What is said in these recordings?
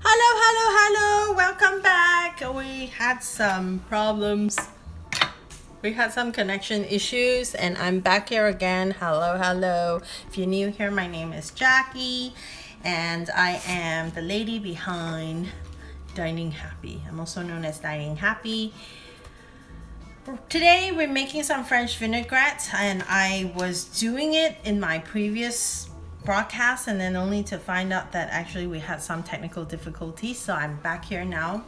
Hello. Welcome back. We had some problems. We had some connection issues, and I'm back here again. Hello. If you're new here, my name is Jackie, and I am the lady behind Dining Happy. I'm also known as Dining Happy. Today, we're making some French vinaigrette, and I was doing it in my previous broadcast, and then only to find out that actually we had some technical difficulties. So I'm back here now.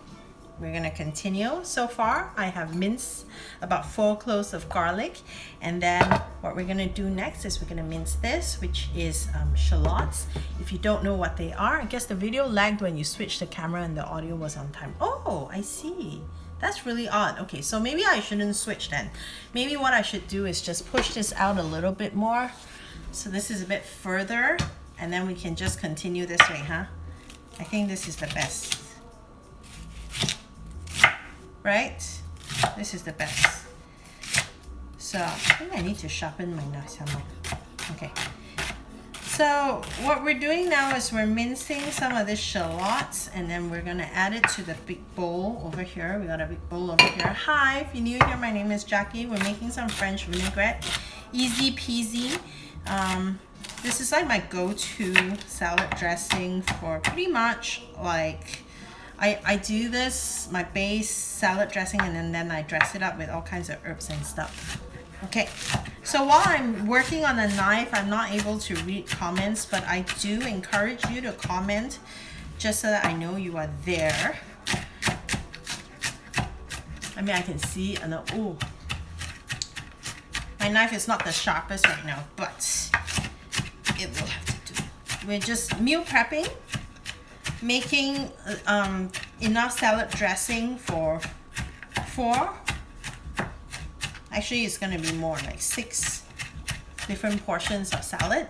We're gonna continue. So far I have minced about 4 cloves of garlic, and then what we're gonna do next is we're gonna mince this, which is shallots. If you don't know what they are, I guess the video lagged when you switched the camera and the audio was on time. Oh, I see. That's really odd. Okay, so maybe I shouldn't switch then. Maybe what I should do is just push this out a little bit more. So this is a bit further, and then we can just continue this way, huh? I think this is the best. Right? This is the best. So I think I need to sharpen my knife some more. Okay. So what we're doing now is we're mincing some of this shallots, and then we're gonna add it to the big bowl over here. We got a big bowl over here. Hi, if you're new here, my name is Jackie. We're making some French vinaigrette. Easy peasy. This is like my go-to salad dressing for pretty much like I do this, my base salad dressing, and then I dress it up with all kinds of herbs and stuff. Okay, so while I'm working on the knife, I'm not able to read comments, but I do encourage you to comment just so that I know you are there. I mean, I can see and oh, my knife is not the sharpest right now, but it will have to do. We're just meal prepping, making enough salad dressing for 4. Actually, it's gonna be more, like 6 different portions of salad.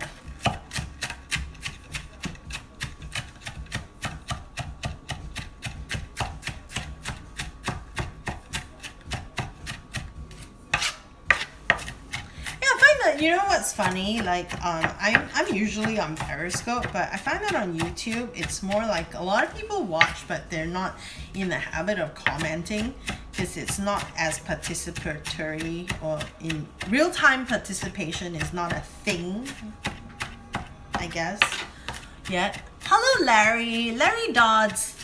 You know what's funny? Like, I'm usually on Periscope, but I find that on YouTube, it's more like a lot of people watch, but they're not in the habit of commenting because it's not as participatory, or in real-time participation is not a thing, I guess, yet. Hello, Larry Dodds.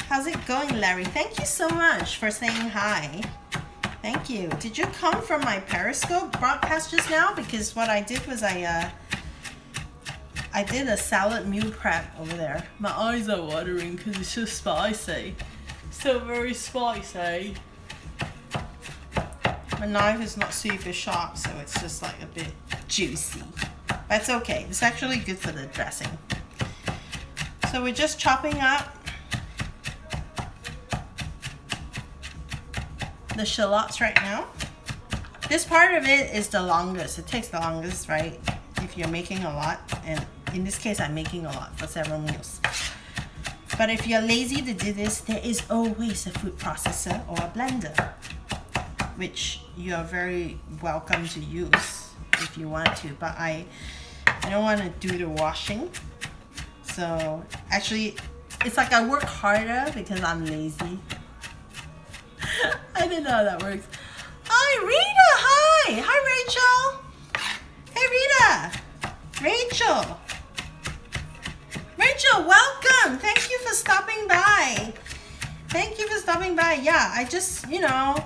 How's it going, Larry? Thank you so much for saying hi. Thank you. Did you come from my Periscope broadcast just now? Because what I did was I did a salad meal prep over there. My eyes are watering because it's so spicy. So very spicy. My knife is not super sharp, so it's just like a bit juicy. That's okay. It's actually good for the dressing. So we're just chopping up the shallots right now. This part of it is the longest. It takes the longest, right? If you're making a lot, and in this case, I'm making a lot for several meals. But if you're lazy to do this, there is always a food processor or a blender, which you are very welcome to use if you want to. But I don't want to do the washing. So actually, it's like I work harder because I'm lazy. I didn't know how that works. Hi, Rita. Hi, Rachel. Hey, Rita. Rachel, welcome. Thank you for stopping by. Yeah, I just, I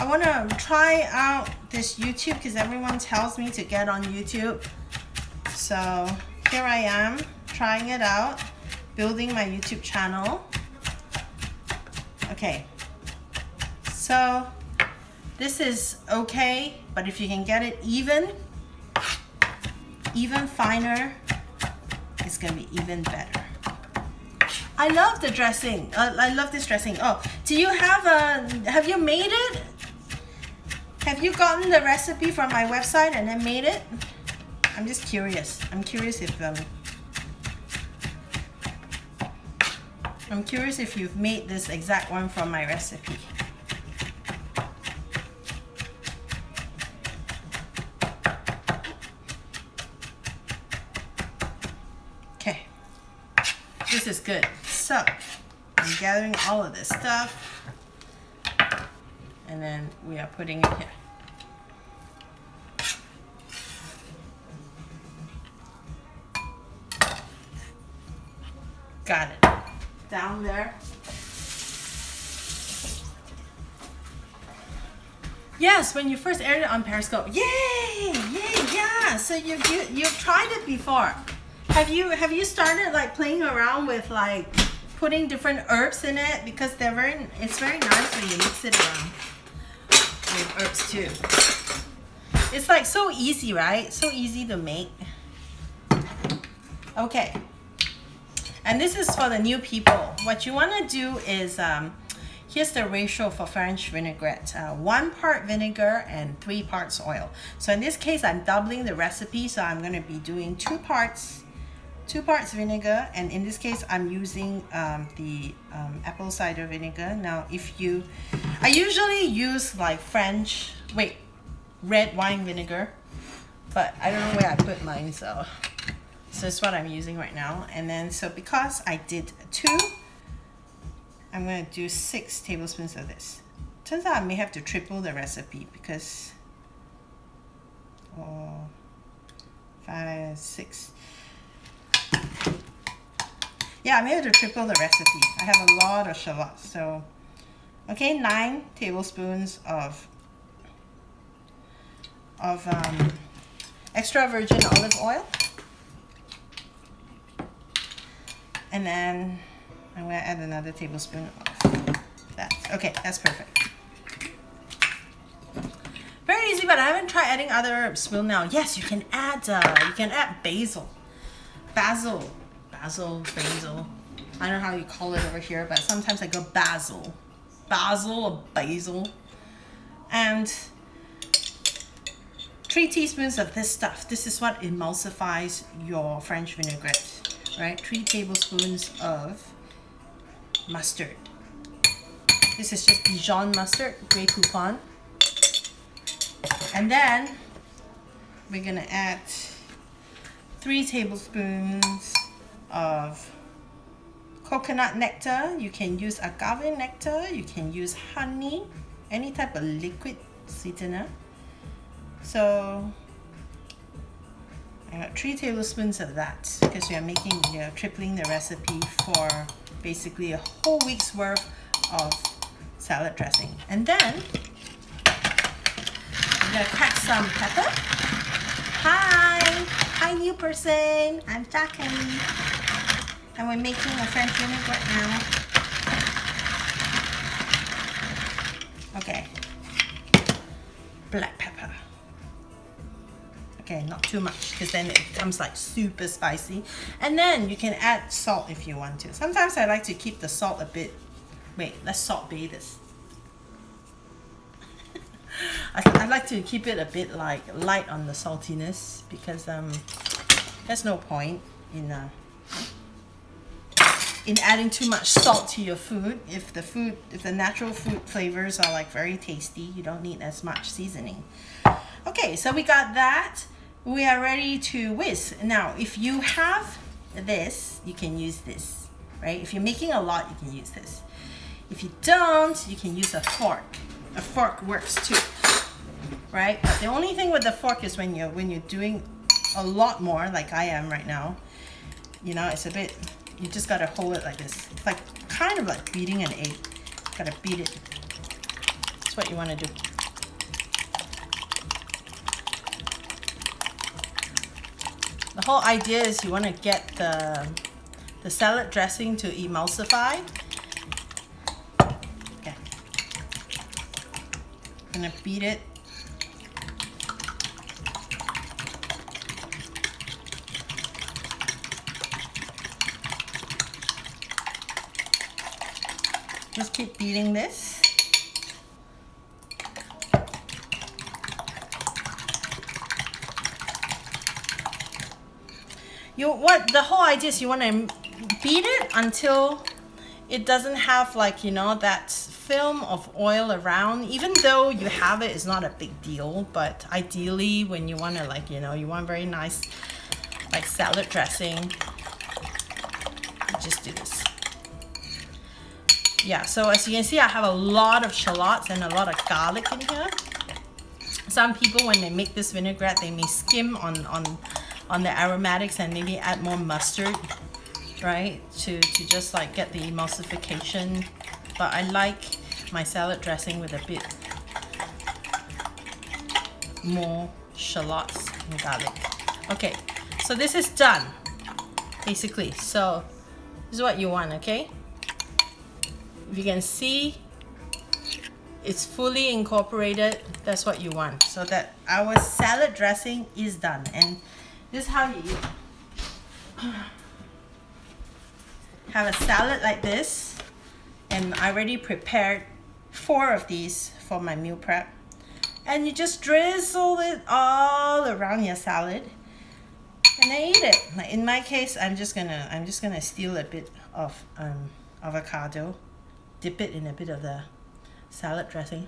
want to try out this YouTube because everyone tells me to get on YouTube. So here I am trying it out, building my YouTube channel. Okay. So this is okay, but if you can get it even finer, it's gonna be even better. I love the dressing. I love this dressing. Oh, do you have you made it? Have you gotten the recipe from my website and then made it? I'm just curious. I'm curious if you've made this exact one from my recipe. This is good. So I'm gathering all of this stuff, and then we are putting it here. Got it. Down there. Yes, when you first aired it on Periscope. Yay! Yay! Yeah. So you've tried it before. Have you started like playing around with like putting different herbs in it, because it's very nice when you mix it around with herbs too. It's like so easy, right? So easy to make. Okay. And this is for the new people. What you want to do is, here's the ratio for French vinaigrette. 1 part vinegar and 3 parts oil. So in this case, I'm doubling the recipe. So I'm going to be doing 2 parts vinegar. And in this case, I'm using the apple cider vinegar. Now, I usually use like red wine vinegar. But I don't know where I put mine, so it's what I'm using right now. And then, so because I did 2, I'm going to do 6 tablespoons of this. Turns out I may have to triple the recipe because 5, 6. Yeah, I may have to triple the recipe. I have a lot of shallots. So, okay, 9 tablespoons of extra virgin olive oil. And then I'm going to add another tablespoon of that. Okay, that's perfect. Very easy, but I haven't tried adding other herbs. Well, now, yes, you can add basil. Basil. I don't know how you call it over here, but sometimes I go basil. Basil or basil. And 3 teaspoons of this stuff. This is what emulsifies your French vinaigrette. Right, 3 tablespoons of mustard. This is just Dijon mustard, Grey Poupon. And then we're gonna add 3 tablespoons of coconut nectar. You can use agave nectar, you can use honey, any type of liquid sweetener. So I got 3 tablespoons of that because we are tripling the recipe for basically a whole week's worth of salad dressing. And then I'm gonna crack some pepper. Hi new person, I'm Jackie. And we're making a French vinaigrette now. Okay, black pepper. Okay, not too much, because then it becomes like super spicy. And then you can add salt if you want to. Sometimes I like to keep the salt a bit. Wait, let's salt bathe this. I like to keep it a bit like light on the saltiness, because there's no point in adding too much salt to your food. If the natural food flavors are like very tasty, you don't need as much seasoning. Okay, so we got that. We are ready to whisk. Now, if you have this, you can use this, right? If you're making a lot, you can use this. If you don't, you can use a fork. A fork works too, right? But the only thing with the fork is when you're doing a lot more, like I am right now, it's a bit, you just gotta hold it like this. It's like kind of like beating an egg. Gotta beat it. That's what you wanna do. The whole idea is you want to get the salad dressing to emulsify. Okay. I'm going to beat it. Just keep beating this. The whole idea is you want to beat it until it doesn't have like, that film of oil around. Even though you have it, it's not a big deal, but ideally when you want to like, you want very nice like salad dressing, you just do this. Yeah, so as you can see, I have a lot of shallots and a lot of garlic in here. Some people, when they make this vinaigrette, they may skim on the aromatics and maybe add more mustard, right? To just like get the emulsification. But I like my salad dressing with a bit more shallots and garlic. Okay, so this is done, basically. So this is what you want, okay? If you can see, it's fully incorporated. That's what you want. So that our salad dressing is done. And this is how you eat. Have a salad like this. And I already prepared 4 of these for my meal prep. And you just drizzle it all around your salad. And then eat it. Like in my case, I'm just gonna steal a bit of avocado. Dip it in a bit of the salad dressing.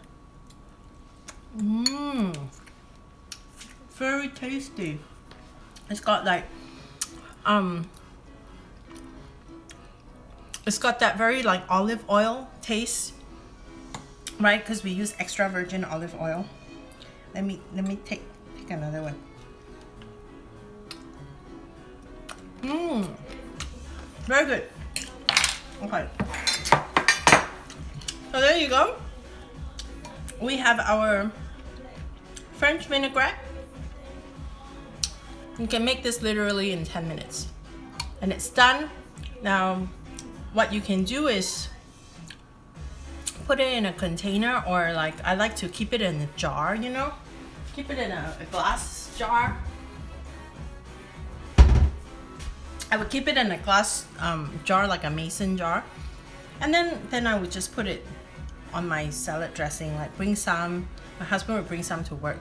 Very tasty. It's got like it's got that very like olive oil taste, right? Because we use extra virgin olive oil. Let me take another one. Very good. Okay. So there you go. We have our French vinaigrette. You can make this literally in 10 minutes. And it's done. Now, what you can do is put it in a container, or like I like to keep it in a jar, you know? Keep it in a glass jar. I would keep it in a glass jar, like a mason jar. And then I would just put it on my salad dressing, like bring some. My husband would bring some to work.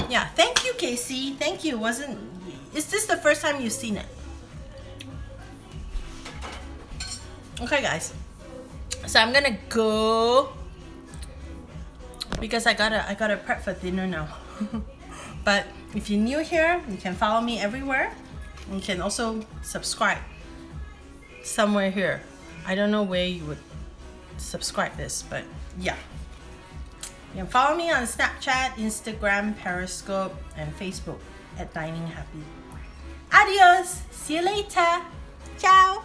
Yeah, thank you, Casey. Thank you. Is this the first time you've seen it? Okay, guys. So I'm gonna go because I gotta prep for dinner now. But if you're new here, you can follow me everywhere. You can also subscribe somewhere here. I don't know where you would subscribe this, but yeah. You can follow me on Snapchat, Instagram, Periscope, and Facebook at Dining Happy. Adios! See you later! Ciao!